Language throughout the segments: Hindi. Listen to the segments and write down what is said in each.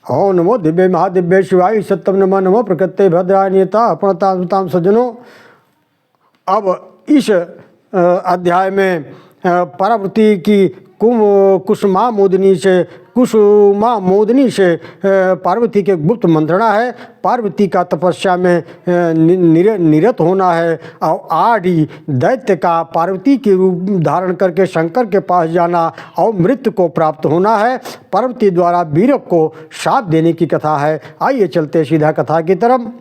ओम नमो दिव्य महादिव्य शिवाय सत्यम नमः नमो प्रकृते भद्रान्यता प्रणताम सज्जनों। अब इस अध्याय में पार्वती की कुसुमा मोदनी से पार्वती के गुप्त मंत्रणा है। पार्वती का तपस्या में निरत होना है और आदि दैत्य का पार्वती के रूप धारण करके शंकर के पास जाना और मृत्यु को प्राप्त होना है। पार्वती द्वारा वीरक को शाप देने की कथा है। आइए चलते सीधा कथा की तरफ।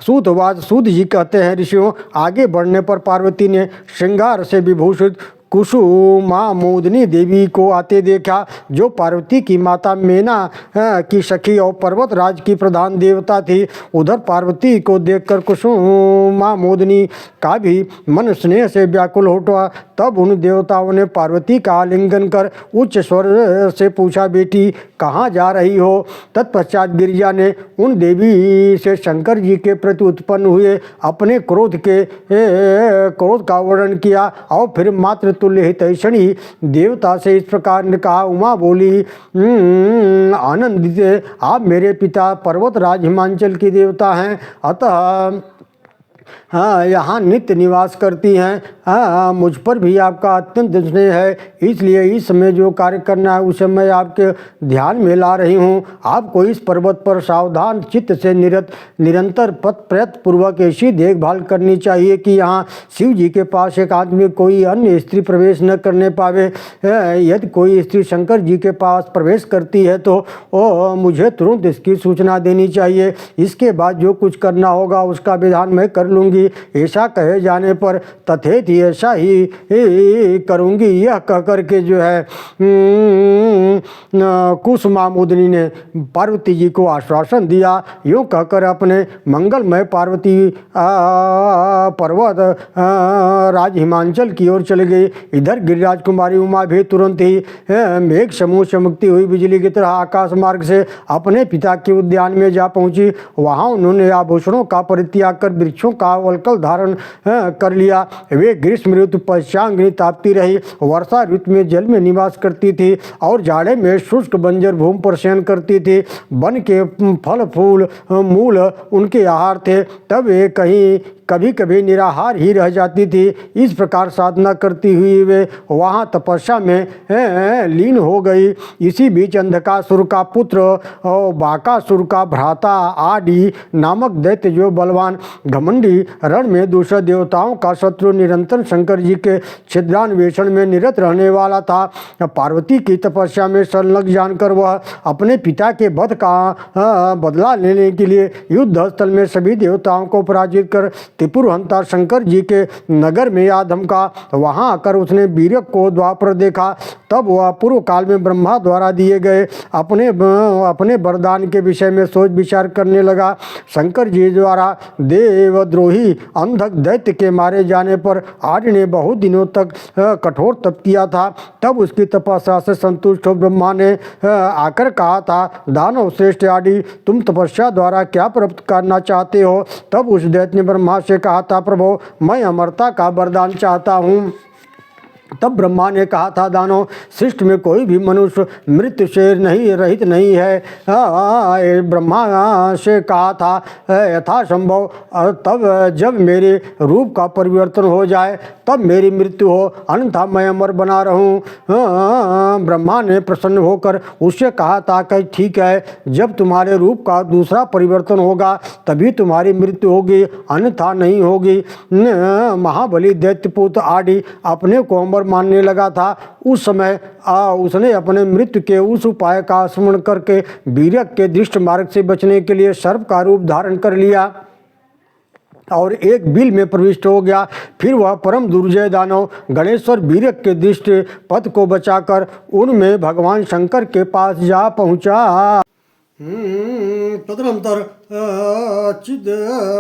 सूत जी कहते हैं, ऋषियों, आगे बढ़ने पर पार्वती ने श्रृंगार से विभूषित कुसुमा मोदनी देवी को आते देखा, जो पार्वती की माता मेना की सखी और पर्वत राज की प्रधान देवता थी। उधर पार्वती को देखकर कुसुमा मोदनी का भी मन स्नेह से व्याकुल हो उठा। तब उन देवताओं ने पार्वती का आलिंगन कर उच्च स्वर से पूछा, बेटी कहाँ जा रही हो? तत्पश्चात गिरिजा ने उन देवी से शंकर जी के प्रति उत्पन्न हुए अपने क्रोध का वर्णन किया और फिर मात्र तुल्य हितैषणी देवता से इस प्रकार ने कहा। उमा बोली, आनंदित, आप मेरे पिता पर्वतराज हिमांचल की देवता हैं, अतः यहाँ नित्य निवास करती हैं। मुझ पर भी आपका अत्यंत स्नेह है, इसलिए इस समय जो कार्य करना है उसे मैं आपके ध्यान में ला रही हूँ। आपको इस पर्वत पर सावधान चित्त से निरंतर प्रयत्न पूर्वक ऐसी देखभाल करनी चाहिए कि यहाँ शिव जी के पास एकांत में कोई अन्य स्त्री प्रवेश न करने पावे। यदि कोई स्त्री शंकर जी के पास प्रवेश करती है तो मुझे तुरंत इसकी सूचना देनी चाहिए। इसके बाद जो कुछ करना होगा उसका विधान मैं कर लूँगी। ऐसा कहे जाने पर तथेति ऐसा ही करूँगी, यह कहकर के जो है कुसुमा मोदनी ने पार्वती जी को आश्वासन दिया। यूँ कहकर अपने मंगलमय पार्वती पर्वत राज हिमांचल की ओर चले गई। इधर गिरिराज कुमारी उमा भी तुरंत ही मेघ समूह चमकती हुई बिजली की तरह आकाश मार्ग से अपने पिता के उद्यान में जा पहुंची। वहां उन्होंने आभूषणों का परित्याग कर वृक्षों का वल्कल धारण कर लिया। वे ग्रीष्म ऋतु पश्चांग्नि तापती रही, वर्षा ऋतु में जल में निवास करती थी और जाड़े में शुष्क बंजर भूमि पर शयन करती थी। वन के फल फूल मूल उनके आहार थे, तब वे कभी कभी निराहार ही रह जाती थी। इस प्रकार साधना करती हुई वे वहाँ तपस्या में लीन हो गई। इसी बीच अंधकासुर का पुत्र और बाकासुर का भ्राता आदि नामक दैत्य, जो बलवान घमंडी रण में दूसरे देवताओं का शत्रु, निरंतर शंकर जी के छिद्रान्वेषण में निरत रहने वाला था, पार्वती की तपस्या में संलग्न जानकर वह अपने पिता के वध का बदला लेने के लिए युद्ध स्थल में सभी देवताओं को पराजित कर त्रिपुरहंता शंकर जी के नगर में आ धमका। वहां आकर उसने वीरक को द्वापर देखा। तब वह पूर्व काल में ब्रह्मा द्वारा दिए गए अपने वरदान के विषय में सोच विचार करने लगा। शंकर जी द्वारा देवद्रोही अंधक दैत्य के मारे जाने पर आर्य ने बहुत दिनों तक कठोर तप किया था। तब उसकी तपस्या से संतुष्ट हो ब्रह्मा ने आकर कहा था, दानव श्रेष्ठ आदि, तुम तपस्या द्वारा क्या प्राप्त करना चाहते हो? तब उस दैत्य ने ब्रह्मा से कहा था, प्रभु मैं अमरता का वरदान चाहता हूँ। तब ब्रह्मा ने कहा था, दानव सृष्ट में कोई भी मनुष्य मृत्यु से रहित नहीं है। ब्रह्मा से कहा था, यथासंभव तब जब मेरे रूप का परिवर्तन हो जाए तब मेरी मृत्यु हो, अन्यथा मैं अमर बना रहूं। ब्रह्मा ने प्रसन्न होकर उससे कहा था कि ठीक है, जब तुम्हारे रूप का दूसरा परिवर्तन होगा तभी तुम्हारी मृत्यु होगी, अन्यथा नहीं होगी। महाबली दैत्यपुत्र आदि अपने को अमर मानने लगा था। उस समय उसने अपने मृत्यु के उस उपाय का स्मरण करके वीरक के दृष्ट मार्ग से बचने के लिए सर्प का रूप धारण कर लिया और एक बिल में प्रविष्ट हो गया। फिर वह परम दुर्जय दानव गणेश्वर वीरक के दृष्ट पथ को बचाकर उनमें भगवान शंकर के पास जा पहुंचा। तदनंतर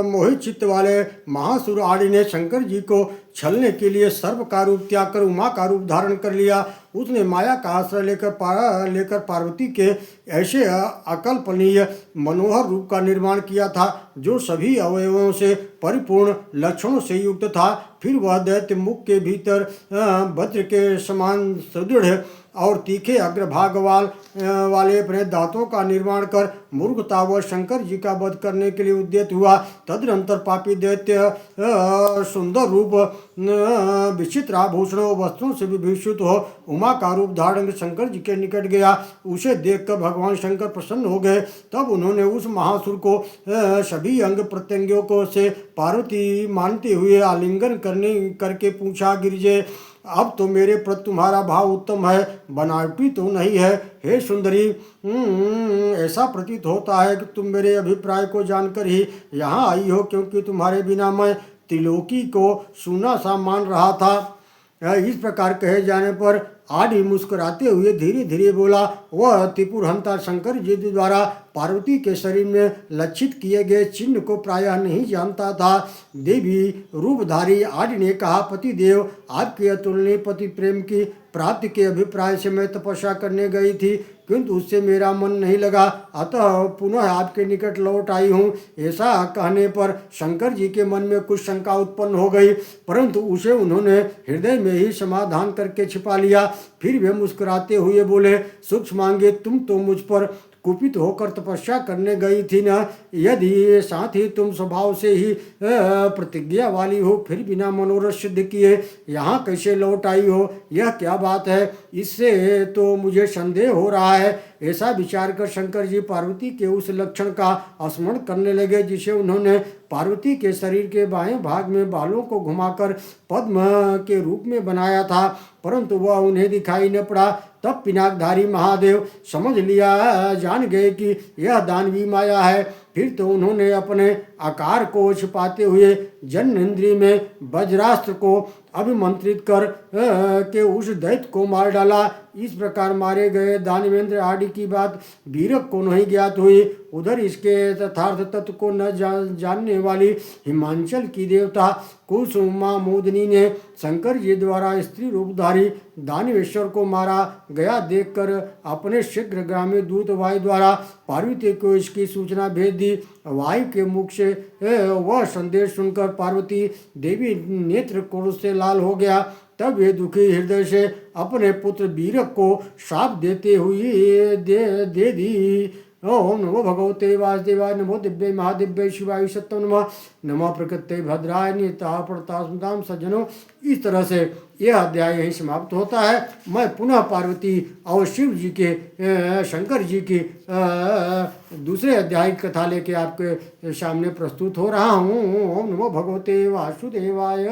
मोहित चित्त वाले महासुर आदि ने शंकर जी को छलने के लिए सर्प का रूप त्याग कर उमा का रूप धारण कर लिया। उसने माया का आश्रय लेकर पार्वती के ऐसे अकल्पनीय मनोहर रूप का निर्माण किया था जो सभी अवयवों से परिपूर्ण लक्षणों से युक्त था। फिर वह दैत्य मुख के भीतर वज्र के समान सुदृढ़ और तीखे अग्रभाग वाले अपने दांतों का निर्माण कर मूर्खतावश शंकर जी का वध करने के लिए उद्यत हुआ। तदनंतर पापी दैत्य सुंदर रूप विचित्र आभूषणों वस्त्रों से विभूषित हो उमा का रूप धारण शंकर जी के निकट गया। उसे देखकर भगवान शंकर प्रसन्न हो गए। तब उन्होंने उस महासुर को सभी अंग प्रत्यंगों को से पार्वती मानते हुए आलिंगन करके पूछा, गिरिजे अब तो मेरे प्रति तुम्हारा भाव उत्तम है, बनावटी तो नहीं है। हे सुंदरी, ऐसा प्रतीत होता है कि तुम मेरे अभिप्राय को जानकर ही यहाँ आई हो, क्योंकि तुम्हारे बिना मैं त्रिलोकी को सूना सा मान रहा था। इस प्रकार कहे जाने पर आदि मुस्कुराते हुए धीरे धीरे बोला। वह त्रिपुरहंता शंकर जी द्वारा पार्वती के शरीर में लक्षित किए गए चिन्ह को प्रायः नहीं जानता था। देवी रूपधारी आदि ने कहा, पति देव, आपके अतुलनीय पति प्रेम की प्राप्ति के अभिप्राय से मैं तपस्या करने गई थी, किंतु उससे मेरा मन नहीं लगा, अतः पुनः आपके निकट लौट आई हूँ। ऐसा कहने पर शंकर जी के मन में कुछ शंका उत्पन्न हो गई, परंतु उसे उन्होंने हृदय में ही समाधान करके छिपा लिया। फिर वे मुस्कुराते हुए बोले, सूक्ष्मांगे, तुम तो मुझ पर कुपित होकर तपस्या करने गई थी न? यदि साथ ही तुम स्वभाव से ही प्रतिज्ञा वाली हो, फिर बिना मनोरथ सिद्ध किए यहाँ कैसे लौट आई हो? यह क्या बात है? इससे तो मुझे संदेह हो रहा है। ऐसा विचार कर शंकर जी पार्वती के उस लक्षण का स्मरण करने लगे जिसे उन्होंने पार्वती के शरीर के बाएं भाग में बालों को घुमाकर पद्म के रूप में बनाया था, परंतु वह उन्हें दिखाई न पड़ा। तब पिनाकधारी महादेव समझ लिया, जान गए कि यह दानवी माया है। फिर तो उन्होंने अपने आकार को छिपाते हुए जन्नेन्द्रिय में वज्रास्त्र को अभिमंत्रित कर के उस दैत्य को मार डाला। इस प्रकार मारे गए दानवेंद्र आदि की बात वीरक को नहीं ज्ञात हुई। उधर इसके तथार्थ तत्व को न जानने वाली हिमांचल की देवता कुसुमा मोदिनी ने शंकर जी द्वारा स्त्री रूपधारी दानवेश्वर को मारा गया देखकर अपने शीघ्रगामी दूत वायु द्वारा पार्वती को इसकी सूचना भेज दी। वायु के मुख से वह संदेश सुनकर पार्वती देवी नेत्र क्रोध से लाल हो गया। तब वे दुखी हृदय से अपने पुत्र वीरक को शाप देते हुए दे दी। ओम नमो भगवते वासुदेवाय, नमो दिव्य महादिव्य शिवाय सत्तम नमः, नमः प्रकृते भद्राय निता प्रतास्मताम सज्जनों। इस तरह से यह अध्याय यहीं समाप्त होता है। मैं पुनः पार्वती और शिव जी के शंकर जी की दूसरे अध्याय की कथा लेके आपके सामने प्रस्तुत हो रहा हूँ। ओम नमो भगवते वासुदेवाय।